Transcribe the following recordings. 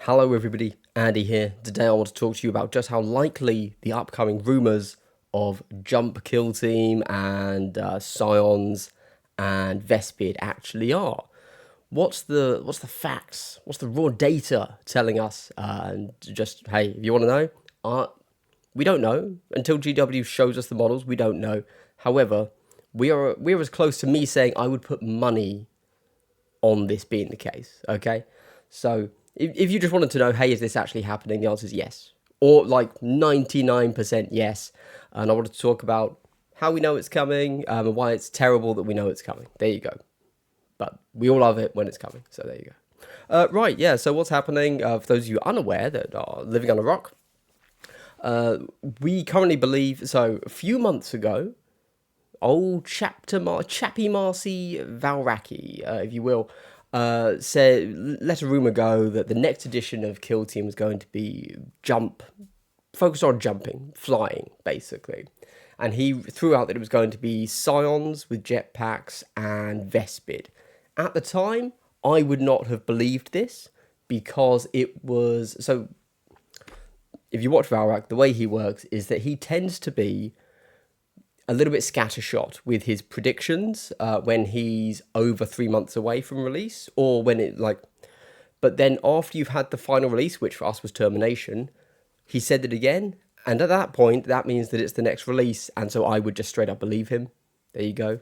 Hello everybody, Andy here. Today I want to talk to you about just how likely the upcoming rumours of Jump Kill Team and Scions and Vespid actually are. What's the facts? What's the raw data telling us? And just, hey, if you want to know, we don't know. Until GW shows us the models, we don't know. However, we're as close to me saying I would put money on this being the case, okay? So if you just wanted to know, hey, is this actually happening? The answer is yes. Or like 99% yes. And I wanted to talk about how we know it's coming and why it's terrible that we know it's coming. There you go. But we all love it when it's coming. So there you go. Right, yeah, so what's happening, for those of you unaware that are living on a rock, we currently believe, so a few months ago, old Chappy Marcy Valraki, if you will, let a rumor go that the next edition of Kill Team was going to be focused on jumping, flying, basically. And he threw out that it was going to be Scions with jetpacks and Vespid. At the time, I would not have believed this because it was... So, if you watch Valrak, the way he works is that he tends to be a little bit scattershot with his predictions when he's over 3 months away from release, or when it but then after you've had the final release, which for us was Termination, he said it again, and at that point that means that it's the next release, and so I would just straight up believe him. There you go.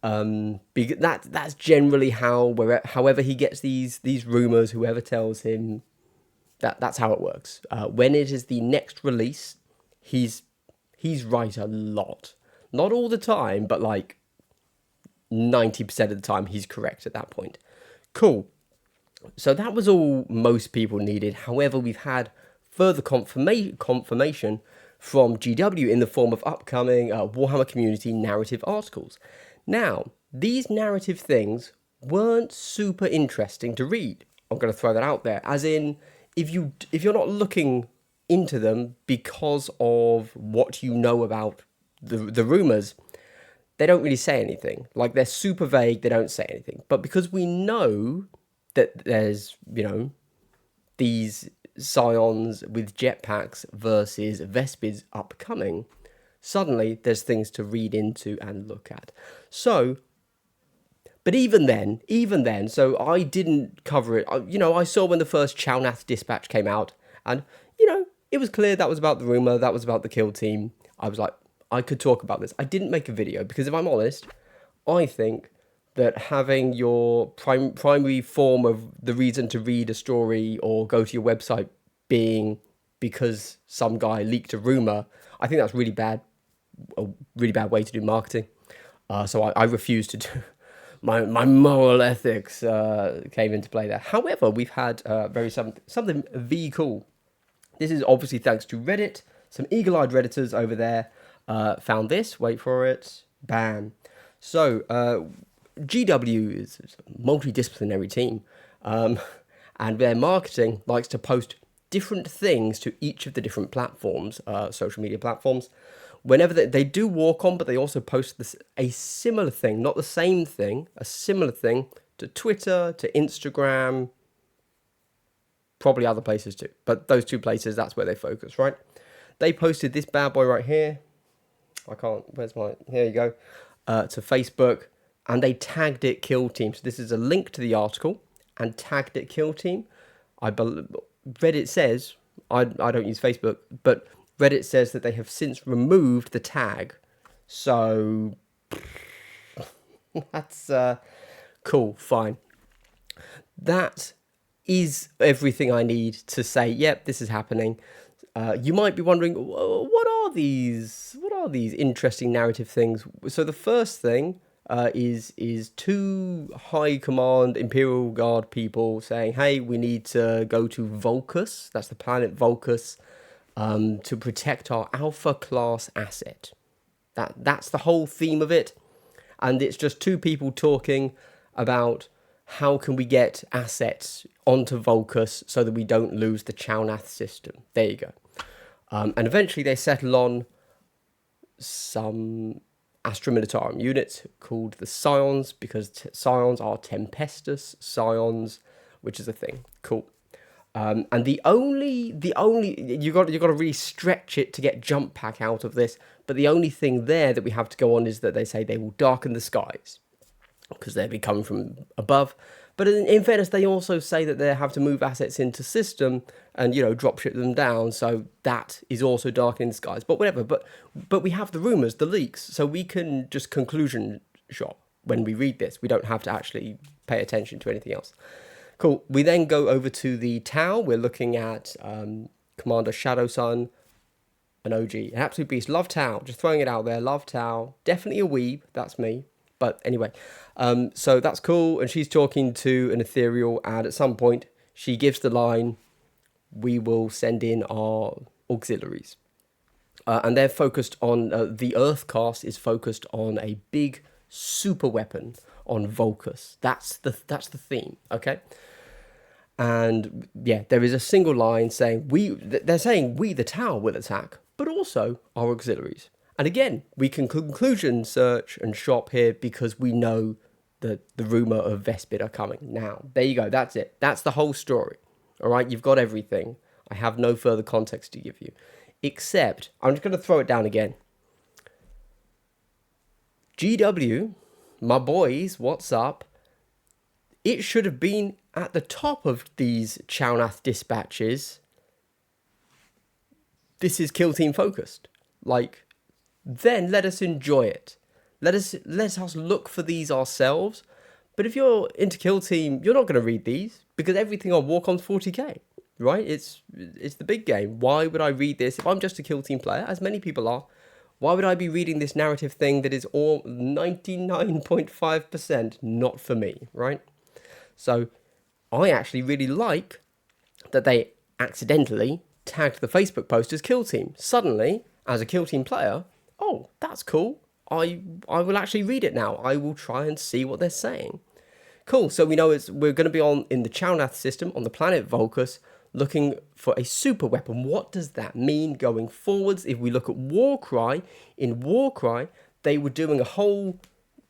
That's generally however he gets these rumors, whoever tells him, that's how it works. When it is the next release, he's right a lot. Not all the time, but like 90% of the time, he's correct at that point. Cool. So that was all most people needed. However, we've had further confirmation from GW in the form of upcoming Warhammer Community narrative articles. Now, these narrative things weren't super interesting to read. I'm going to throw that out there. As in, if you're not looking into them because of what you know about the rumors, they don't really say anything. Like, they're super vague, they don't say anything. But because we know that there's, these Scions with jetpacks versus Vespids upcoming, suddenly there's things to read into and look at. So, but even then, so I didn't cover it. I saw when the first Chalnath dispatch came out, and, it was clear that was about the rumor, that was about the kill team. I was like, I could talk about this. I didn't make a video because, if I'm honest, I think that having your primary form of the reason to read a story or go to your website being because some guy leaked a rumor, I think that's a really bad way to do marketing. So I refuse to do. My moral ethics came into play there. However, we've had something very cool. This is obviously thanks to Reddit. Some eagle-eyed Redditors over there found this. Wait for it. Bam. So, GW is a multidisciplinary team. And their marketing likes to post different things to each of the different platforms, social media platforms. Whenever they do Warcom, but they also post a similar thing, not the same thing, a similar thing to Twitter, to Instagram, probably other places too. But those two places, that's where they focus, right? They posted this bad boy right here. Here you go. To Facebook, and they tagged it Kill Team. So this is a link to the article and tagged it Kill Team. Reddit says, I don't use Facebook, but Reddit says that they have since removed the tag. So that's cool, fine. That is everything I need to say, yep, this is happening. You might be wondering, what are these interesting narrative things? So the first thing is two high command Imperial Guard people saying, hey, we need to go to Vulcus, that's the planet Vulcus, to protect our Alpha class asset. That's the whole theme of it. And it's just two people talking about how can we get assets onto Vulcus so that we don't lose the Chalnath system. There you go. And eventually they settle on some Astra Militarum units called the Scions, because Scions are Tempestus Scions, which is a thing. Cool. And the only you got to really stretch it to get jump pack out of this. But the only thing there that we have to go on is that they say they will darken the skies because they'll be coming from above. But in fairness, they also say that they have to move assets into system and drop ship them down. So that is also darkening the skies. But whatever. But we have the rumors, the leaks, so we can just conclusion shop when we read this. We don't have to actually pay attention to anything else. Cool. We then go over to the Tau. We're looking at Commander Shadow Sun, an OG, an absolute beast. Love Tau. Just throwing it out there. Love Tau. Definitely a weeb. That's me. But anyway, so that's cool. And she's talking to an ethereal, and at some point she gives the line, "We will send in our auxiliaries." And they're focused on, the Earth cast is focused on a big super weapon on Vulcus. That's the theme, okay? And yeah, there is a single line saying they're saying we the Tau will attack, but also our auxiliaries. And again, we can conclusion search and shop here because we know that the rumor of Vespid are coming. Now, there you go. That's it. That's the whole story. All right, you've got everything. I have no further context to give you, except I'm just going to throw it down again. GW, my boys, what's up? It should have been at the top of these Chalnath dispatches. This is kill team focused. Then let us enjoy it. Let us look for these ourselves. But if you're into kill team, you're not going to read these because everything on Warcom's 40k, right? It's the big game. Why would I read this if I'm just a kill team player, as many people are? Why would I be reading this narrative thing that is all 99.5% not for me, right? So I actually really like that they accidentally tagged the Facebook post as kill team. Suddenly, as a kill team player, oh, that's cool. I will actually read it now. I will try and see what they're saying. Cool. So we know we're going to be in the Chalnath system on the planet Vulcus, looking for a super weapon. What does that mean going forwards? If we look at Warcry, in Warcry, they were doing a whole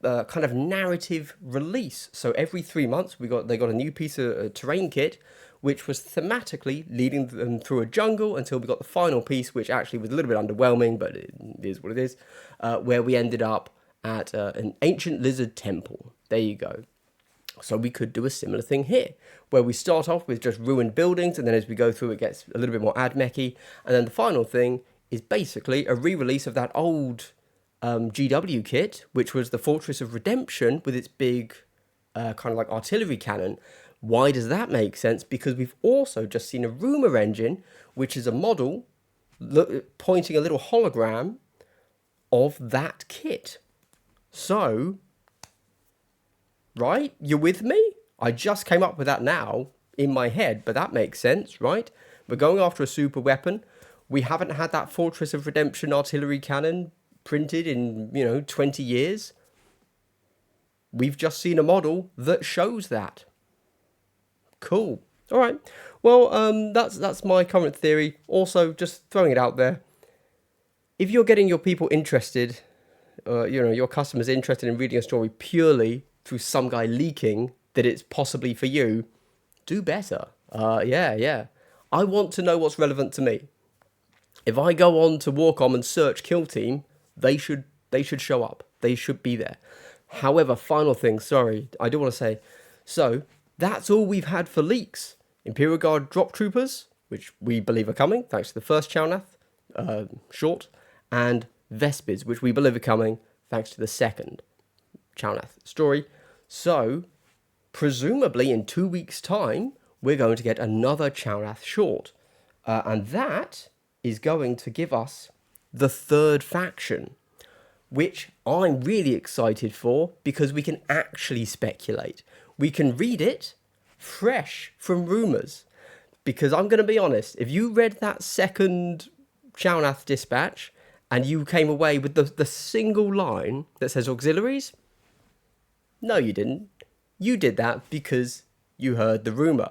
kind of narrative release. So every 3 months, they got a new piece of terrain kit, which was thematically leading them through a jungle until we got the final piece, which actually was a little bit underwhelming, but it is what it is, where we ended up at an ancient lizard temple. There you go. So we could do a similar thing here, where we start off with just ruined buildings, and then as we go through, it gets a little bit more ad-mechy, and then the final thing is basically a re-release of that old GW kit, which was the Fortress of Redemption with its big kind of like artillery cannon. Why does that make sense? Because we've also just seen a rumor engine, which is a model pointing a little hologram of that kit. So, right? You're with me? I just came up with that now in my head, but that makes sense, right? We're going after a super weapon. We haven't had that Fortress of Redemption artillery cannon printed in, 20 years. We've just seen a model that shows that. Cool. All right. Well, that's my current theory. Also, just throwing it out there. If you're getting your people interested, your customers interested in reading a story purely through some guy leaking that it's possibly for you, do better. Yeah. I want to know what's relevant to me. If I go on to Warcom and search Kill Team, they should show up. They should be there. However, final thing, sorry, I do want to say, so that's all we've had for leaks. Imperial Guard drop troopers, which we believe are coming, thanks to the first Chalnath short, and Vespids, which we believe are coming, thanks to the second Chalnath story. So, presumably in 2 weeks' time, we're going to get another Chalnath short. And that is going to give us the third faction, which I'm really excited for because we can actually speculate. We can read it fresh from rumours. Because I'm going to be honest, if you read that second Chalnath dispatch and you came away with the single line that says auxiliaries, no, you didn't. You did that because you heard the rumour.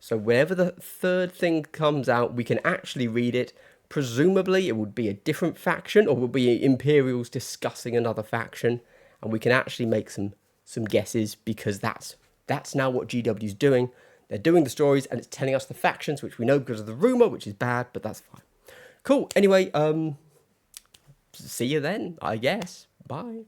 So whenever the third thing comes out, we can actually read it. Presumably it would be a different faction, or would be Imperials discussing another faction, and we can actually make some guesses because that's now what GW's doing. They're doing the stories, and it's telling us the factions, which we know because of the rumor, which is bad, but that's fine. Cool. Anyway, see you then, I guess. Bye.